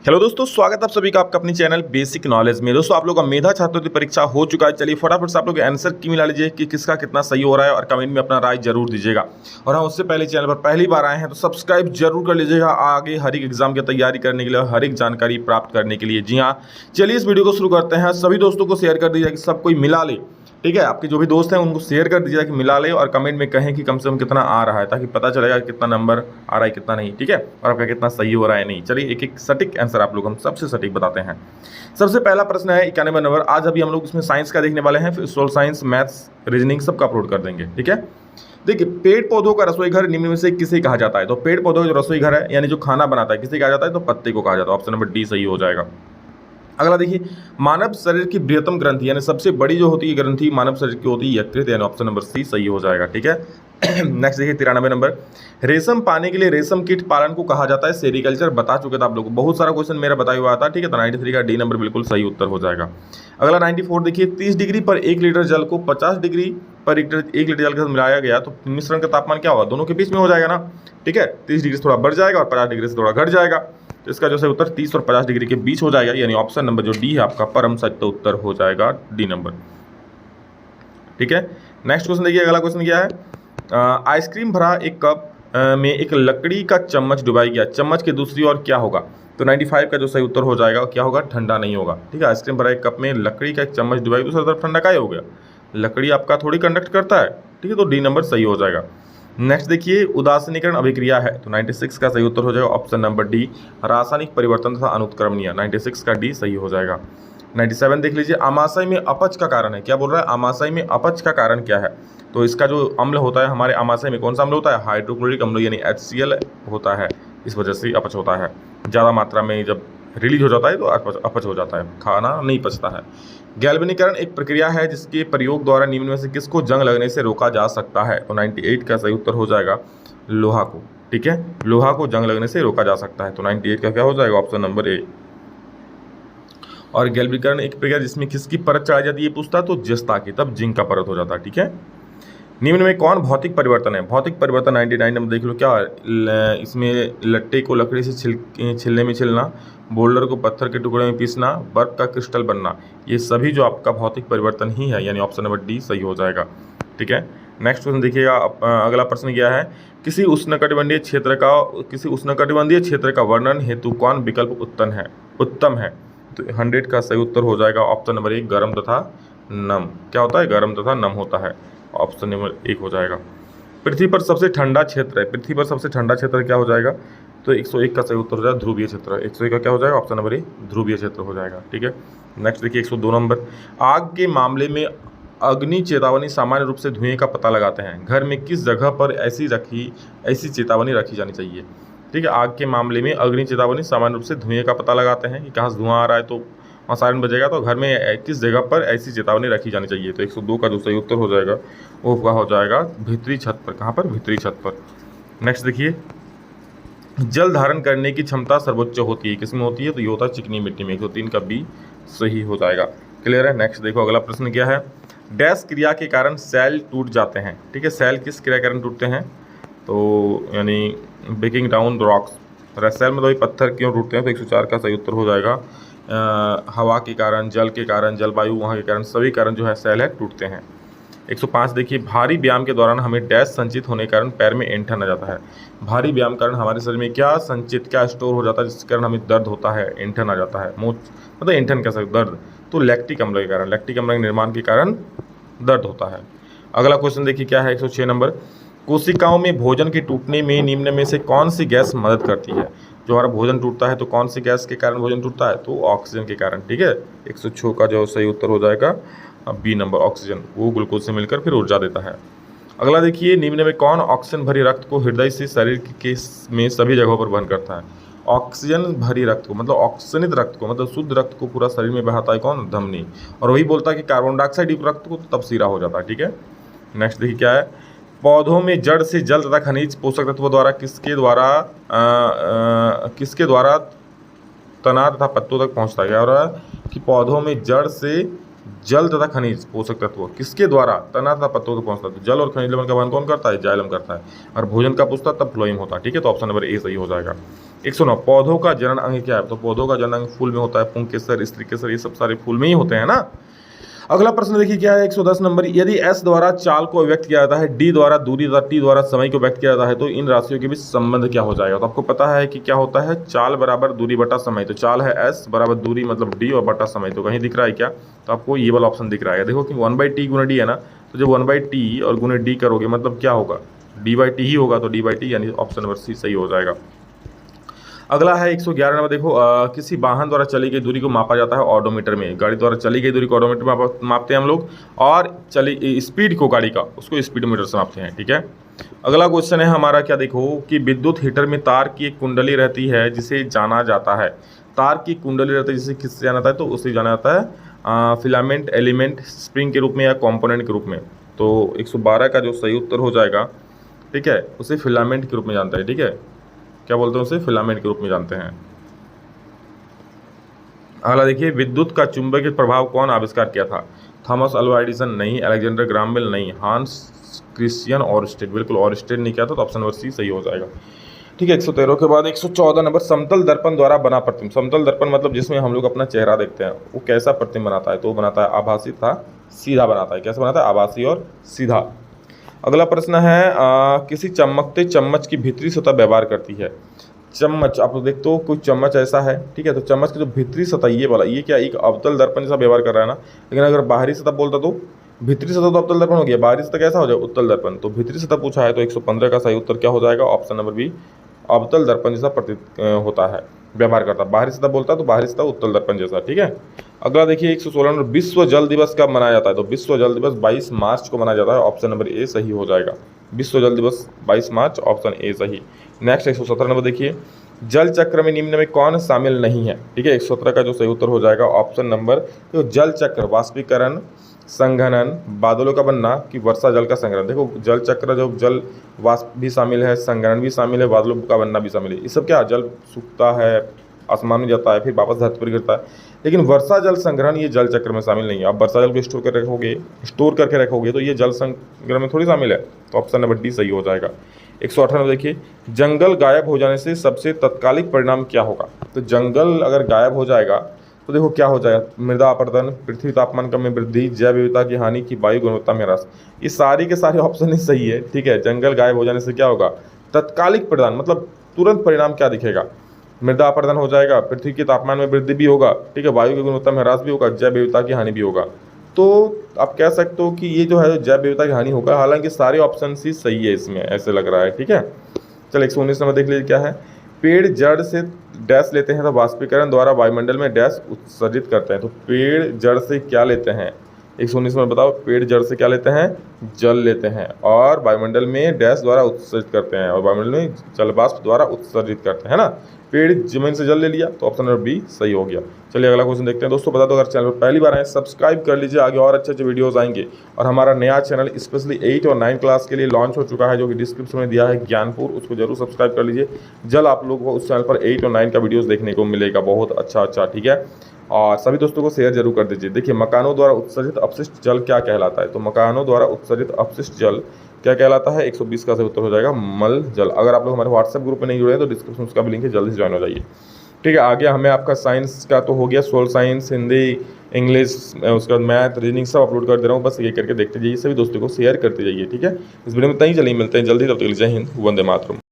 Hello दोस्तों, स्वागत है आप सभी का आपका अपनी चैनल बेसिक नॉलेज में। दोस्तों, आप लोगों का मेधा छात्रवृत्ति परीक्षा हो चुका है। चलिए फटाफट से आप लोग आंसर की मिला लीजिए कि किसका कितना सही हो रहा है और कमेंट में अपना राय जरूर दीजिएगा। और हाँ, उससे पहले चैनल पर पहली बार आए हैं तो सब्सक्राइब जरूर कर लीजिएगा आगे हर एक एग्जाम की तैयारी करने के लिए, हर एक जानकारी प्राप्त करने के लिए। जी हाँ, चलिए इस वीडियो को शुरू करते हैं। सभी दोस्तों को शेयर कर दीजिए कि सब कोई मिला ले। ठीक है, आपके जो भी दोस्त हैं उनको शेयर कर दीजिएगा कि मिला ले, और कमेंट में कहें कि कम से कम कितना आ रहा है, ताकि पता चलेगा कितना नंबर आ रहा है कितना नहीं। ठीक है, और आपका कितना सही हो रहा है नहीं। चलिए एक एक सटीक आंसर आप लोग हम सबसे सटीक बताते हैं। सबसे पहला प्रश्न है 91 नंबर। आज अभी हम लोग इसमें साइंस का देखने वाले हैं, फिर सोशल साइंस, मैथ्स, रीजनिंग सबका अपलोड कर देंगे। ठीक है, देखिए, पेड़ पौधों का रसोई घर निम्न में से किसे कहा जाता है? तो पेड़ पौधों का जो रसोई घर है यानी जो खाना बनाता है, किसे कहा जाता है? तो पत्ते को कहा जाता है। ऑप्शन नंबर डी सही हो जाएगा। अगला देखिए, मानव शरीर की बृहत्तम ग्रंथि यानी सबसे बड़ी जो होती है ग्रंथि मानव शरीर की होती है यकृत, यानी ऑप्शन नंबर सी सही हो जाएगा। ठीक है, नेक्स्ट देखिए 93 नंबर। रेशम पाने के लिए रेशम कीट पालन को कहा जाता है सेरिकल्चर। बता चुके थे आप लोग, बहुत सारा क्वेश्चन मेरा बताया हुआ था। ठीक है, तो 93 का डी नंबर बिल्कुल सही उत्तर हो जाएगा। अगला 94 देखिए, 30 डिग्री पर 1 लीटर जल को 50 डिग्री पर 1 लीटर जल के साथ मिलाया गया तो मिश्रण का तापमान क्या होगा? दोनों के बीच में हो जाएगा ना। ठीक है, 30 डिग्री से थोड़ा बढ़ जाएगा और 50 डिग्री से थोड़ा घट जाएगा, तो इसका जो सही उत्तर 30 और 50 डिग्री के बीच हो जाएगा, यानी ऑप्शन नंबर जो डी है आपका परम सत्य उत्तर हो जाएगा, डी नंबर। ठीक है, नेक्स्ट क्वेश्चन देखिए। अगला क्वेश्चन क्या है? आइसक्रीम भरा एक कप में एक लकड़ी का चम्मच डुबाई गया, चम्मच की दूसरी ओर क्या होगा? तो 95 का जो सही उत्तर हो जाएगा क्या होगा? ठंडा नहीं होगा। ठीक है, आइसक्रीम भरा एक कप में लकड़ी का एक चम्मच डुबाई, दूसरी तरफ ठंडा क्या हो गया? लकड़ी आपका थोड़ी कंडक्ट करता है। ठीक है, तो डी नंबर सही हो जाएगा। नेक्स्ट देखिए, उदासीनीकरण अभिक्रिया है, तो 96 का सही उत्तर हो जाएगा ऑप्शन नंबर डी रासायनिक परिवर्तन तथा अनुत्क्रमणीय। 96 का डी सही हो जाएगा। 97 देख लीजिए, आमाशय में अपच का कारण है। क्या बोल रहा है? आमाशय में अपच का कारण क्या है? तो इसका जो अम्ल होता है हमारे आमाशय में, कौन सा अम्ल होता है? हाइड्रोक्लोरिक अम्ल यानी HCl होता है। इस वजह से अपच होता है। ज़्यादा मात्रा में जब रिलीज हो जाता है तो अपच हो जाता है, खाना नहीं पचता है। गैल्वेनीकरण एक प्रक्रिया है जिसके प्रयोग द्वारा निम्न में से किसको जंग लगने से रोका जा सकता है? तो 98 का सही उत्तर हो जाएगा लोहा को। ठीक है, लोहा को जंग लगने से रोका जा सकता है, तो 98 का क्या हो जाएगा? Option number A. और गैल्वेनीकरण एक प्रक्रिया जिसमें किसकी परत चढ़ाई जाती है पूछता है, तो जस्ता की, तब जिंक का परत हो जाता है। ठीक है, निम्न में कौन भौतिक परिवर्तन है? भौतिक परिवर्तन 99 नंबर देख लो क्या है? इसमें लट्टे को लकड़ी से छिलने में छिलना, बोल्डर को पत्थर के टुकड़े में पीसना, बर्फ का क्रिस्टल बनना, ये सभी जो आपका भौतिक परिवर्तन ही है, यानी ऑप्शन नंबर डी सही हो जाएगा। ठीक है, नेक्स्ट क्वेश्चन देखिएगा। अगला प्रश्न क्या है? किसी उष्णकटिबंधीय क्षेत्र का वर्णन हेतु कौन विकल्प उत्तम है? तो 100 का सही उत्तर हो जाएगा ऑप्शन नंबर ए गर्म तथा नम। क्या होता है? गर्म तथा नम होता है, ऑप्शन नंबर 1 हो जाएगा। पृथ्वी पर सबसे ठंडा क्षेत्र है, पृथ्वी पर सबसे ठंडा क्षेत्र क्या हो जाएगा? तो 101 का सही उत्तर हो जाएगा ध्रुवीय क्षेत्र। 101 का क्या हो जाएगा? ऑप्शन नंबर ए ध्रुवीय क्षेत्र हो जाएगा। ठीक है, नेक्स्ट देखिए 102 नंबर। आग के मामले में अग्नि चेतावनी सामान्य रूप से धुएं का पता लगाते हैं, घर में किस जगह पर ऐसी चेतावनी रखी जानी चाहिए? ठीक है, आग के मामले में अग्नि चेतावनी सामान्य रूप से धुएं का पता लगाते हैं कि कहाँ से धुआं आ रहा है, तो वहाँ सायरन बजेगा, तो घर में किस जगह पर ऐसी चेतावनी रखी जानी चाहिए? तो 102 का जो सही उत्तर हो जाएगा वो क्या हो जाएगा? भीतरी छत पर। कहाँ पर? भीतरी छत पर। नेक्स्ट देखिए, जल धारण करने की क्षमता सर्वोच्च होती है, किसमें होती है? तो ये होता है चिकनी मिट्टी में। 103 का बी सही हो जाएगा। क्लियर है? नेक्स्ट देखो, अगला प्रश्न क्या है? डैश क्रिया के कारण सेल टूट जाते हैं। ठीक है, सेल किस क्रिया के कारण टूटते हैं? तो यानी ब्रेकिंग डाउन रॉक्स। सेल में तो पत्थर क्यों टूटते हैं? तो 104 का सही उत्तर हो जाएगा हवा के कारण, जल के कारण, जलवायु वहाँ के कारण, सभी कारण जो है सेल है टूटते हैं। 105 देखिए, भारी व्यायाम के दौरान हमें डैश संचित होने के कारण पैर में ऐंठन आ जाता है। भारी व्यायाम के कारण हमारे शरीर में क्या संचित, क्या स्टोर हो जाता है जिसके कारण हमें दर्द होता है, ऐंठन आ जाता है, मतलब ऐंठन कैसा दर्द? तो लैक्टिक अम्ल के कारण, लैक्टिक अम्ल के निर्माण के कारण दर्द होता है। अगला क्वेश्चन देखिए क्या है? 106 नंबर। कोशिकाओं में भोजन के टूटने में निम्न में से कौन सी गैस मदद करती है? जो हमारा भोजन टूटता है तो कौन सी गैस के कारण भोजन टूटता है? तो ऑक्सीजन के कारण। ठीक है, 106 का जो सही उत्तर हो जाएगा बी नंबर, ऑक्सीजन। वो ग्लूकोज से मिलकर फिर ऊर्जा देता है। अगला देखिए, निम्न में कौन ऑक्सीजन भरी रक्त को हृदय से शरीर के में सभी जगहों पर वहन करता है? ऑक्सीजन भरी रक्त को, मतलब ऑक्सीजनित रक्त को, मतलब शुद्ध रक्त को पूरा शरीर में बहाता है कौन? धमनी। और वही बोलता है कि कार्बन डाइऑक्साइड युक्त रक्त को तब सीरा हो जाता है। ठीक है, नेक्स्ट देखिए क्या है? पौधों में जड़ से जल तथा खनिज पोषक तत्वों द्वारा किसके द्वारा तना तथा पत्तों तक पहुंचता है? क्या हो रहा है कि पौधों में जड़ से जल तथा खनिज पोषक तत्व किसके द्वारा तना तथा पत्तों तक पहुंचता है? तो जल और खनिज लवण का वहन कौन करता है? जाइलम करता है। और भोजन का पूछता तब फ्लोएम होता है। ठीक है, तो ऑप्शन नंबर ए सही हो जाएगा। 109 पौधों का जनन अंग क्या है? तो पौधों का जनन अंग फूल में होता है। पुंग केसर, स्त्री केसर, ये सब सारे फूल में ही होते हैं ना। अगला प्रश्न देखिए क्या है 110 नंबर। यदि एस द्वारा चाल को व्यक्त किया जाता है, डी द्वारा दूरी तथा टी द्वारा समय को व्यक्त किया जाता है, तो इन राशियों के बीच संबंध क्या हो जाएगा? तो आपको पता है कि क्या होता है, चाल बराबर दूरी बटा समय। तो चाल है एस बराबर दूरी मतलब डी और बटा समय। तो कहीं दिख रहा है क्या? तो आपको ये वाला ऑप्शन दिख रहा है। देखो कि 1/t गुना डी है ना, तो जब 1/t और गुना डी करोगे मतलब क्या होगा? d/t ही होगा। तो d/t यानी ऑप्शन नंबर सी सही हो जाएगा। अगला है 111 नंबर। देखो किसी वाहन द्वारा चली गई दूरी को मापा जाता है ऑडोमीटर में। गाड़ी द्वारा चली गई दूरी को ऑडोमीटर में मापते हैं हम लोग, और चली स्पीड को गाड़ी का उसको स्पीडोमीटर से मापते हैं। ठीक है, अगला क्वेश्चन है हमारा क्या, देखो कि विद्युत हीटर में तार की एक कुंडली रहती है जिसे जाना जाता है। तार की कुंडली रहती है जिसे किससे जाना जाता है? तो उसे जाना जाता है फिलामेंट, एलिमेंट, स्प्रिंग के रूप में या कॉम्पोनेंट के रूप में। तो 112 का जो सही उत्तर हो जाएगा, ठीक है, उसे फिलामेंट के रूप में जानता है। ठीक है, क्या बोलते हैं उसे? फिलामेंट के रूप में जानते हैं। अगला देखिए, विद्युत का चुंबकीय प्रभाव कौन आविष्कार किया था? थॉमस अल्वा एडिसन नहीं, अलेक्जेंडर ग्राहम बेल नहीं, हांस क्रिश्चियन ऑरस्टेड, बिल्कुल ऑरस्टेड नहीं किया था। तो ऑप्शन नंबर सी सही हो जाएगा। ठीक है, 113 के बाद 114 नंबर। समतल दर्पण द्वारा बना प्रतिबिंब। समतल दर्पण मतलब जिसमें हम लोग अपना चेहरा देखते हैं, वो कैसा प्रतिबिंब बनाता है? तो वो बनाता है आभासी था सीधा बनाता है। कैसे बनाता है? आभासी और सीधा। अगला प्रश्न है किसी चमकते चम्मच की भीतरी सतह व्यवहार करती है। चम्मच आप देखते हो कोई चम्मच ऐसा है, ठीक है, तो चम्मच की जो भीतरी सतह ये वाला, ये क्या एक अवतल दर्पण जैसा व्यवहार कर रहा है ना। लेकिन अगर बाहरी सतह बोलता तो भीतरी सतह तो अवतल दर्पण हो गया, बाहरी सतह कैसा हो जाए? उत्तल दर्पण। तो भीतरी सतह पूछा है तो 115 का सही उत्तर क्या हो जाएगा? ऑप्शन नंबर बी, अवतल दर्पण जैसा प्रतीत होता है, व्यवहार करता है। बाहरी सतह बोलता है तो बाहरी सतह उत्तल दर्पण जैसा। ठीक है, अगला देखिए 116 नंबर। विश्व जल दिवस कब मनाया जाता है? तो विश्व जल दिवस 22 मार्च को मनाया जाता है। ऑप्शन नंबर ए सही हो जाएगा। विश्व जल दिवस 22 मार्च, ऑप्शन ए सही। नेक्स्ट 117 नंबर देखिए, जल चक्र में निम्न में कौन शामिल नहीं है? ठीक है, 117 का जो सही उत्तर हो जाएगा ऑप्शन नंबर, तो जल चक्र वाष्पीकरण, संघनन, बादलों का बनना कि वर्षा जल का संग्रहण। देखो जल चक्र जो जल वाष्प भी शामिल है, संग्रहण भी शामिल है, बादलों का बनना भी शामिल है। ये सब क्या, जल सूखता है, आसमान में जाता है, फिर वापस धरती पर गिरता है। लेकिन वर्षा जल संग्रहण ये जल चक्र में शामिल नहीं है। आप वर्षा जल को स्टोर करके रखोगे तो ये जल संग्रहण में थोड़ी शामिल है। तो ऑप्शन नंबर डी सही हो जाएगा। 118 देखिए, जंगल गायब हो जाने से सबसे तत्कालिक परिणाम क्या होगा? तो जंगल अगर गायब हो जाएगा तो देखो क्या हो जाएगा, मृदा अपरदन, पृथ्वी तापमान में वृद्धि, जैव विविधता की हानि की वायु गुणवत्ता में ह्रास। ये सारी के सारे ऑप्शन ही सही है। ठीक है, जंगल गायब हो जाने से क्या होगा? तत्कालिक परिणाम मतलब तुरंत परिणाम क्या दिखेगा? मृदा अपरदन हो जाएगा, पृथ्वी के तापमान में वृद्धि भी होगा, ठीक है, वायु की गुणवत्ता में ह्रास भी होगा, जैव विविधता की हानि भी होगा। तो आप कह सकते हो कि ये जो है जैव विविधता की हानि होगा। हालांकि सारे ऑप्शन ही सही है इसमें, ऐसे लग रहा है। ठीक है, चल 119 नंबर देख लीजिए क्या है। पेड़ जड़ से डैश लेते हैं तो वाष्पीकरण द्वारा वायुमंडल में डैश उत्सर्जित करते हैं। तो पेड़ जड़ से क्या लेते हैं? 119 में बताओ, पेड़ जड़ से क्या लेते हैं? जल लेते हैं, और वायुमंडल में डैश द्वारा उत्सर्जित करते हैं, और वायुमंडल में जल वाष्प द्वारा उत्सर्जित करते हैं ना। पेड़ जमीन से जल ले लिया तो ऑप्शन नंबर बी सही हो गया। चलिए अगला क्वेश्चन देखते हैं। दोस्तों बता दो, अगर चैनल पर पहली बार आए सब्सक्राइब कर लीजिए, आगे और अच्छे अच्छे वीडियोस आएंगे। और हमारा नया चैनल स्पेशली 8 और 9 क्लास के लिए लॉन्च हो चुका है, जो कि डिस्क्रिप्शन में दिया है, ज्ञानपुर, उसको जरूर सब्सक्राइब कर लीजिए। जल्द आप लोगों को उस चैनल पर 8 और 9 का वीडियोज़ देखने को मिलेगा, बहुत अच्छा। ठीक है, और सभी दोस्तों को शेयर जरूर कर दीजिए। देखिए, मकानों द्वारा उत्सर्जित अपशिष्ट जल क्या कहलाता है? तो मकानों द्वारा उत्सर्जित अपशिष्ट जल क्या कहलाता है? 120 का सही उत्तर हो जाएगा मल जल। अगर आप लोग हमारे व्हाट्सएप ग्रुप में नहीं जुड़े हैं तो डिस्क्रिप्शन उसका भी लिंक है, जल्दी से ज्वाइन हो जाइए। ठीक है, आगे हमें आपका साइंस का तो हो गया, सोशल साइंस, हिंदी, इंग्लिश, उसके बाद मैथ, रीजनिंग सब अपलोड कर दे रहा हूँ। बस ये करके देखते जाइए, सभी दोस्तों को शेयर करते जाइए। ठीक है, इस वीडियो में इतना ही। चलिए मिलते हैं जल्दी, तब तक के लिए जय हिंद, वंदे मातरम।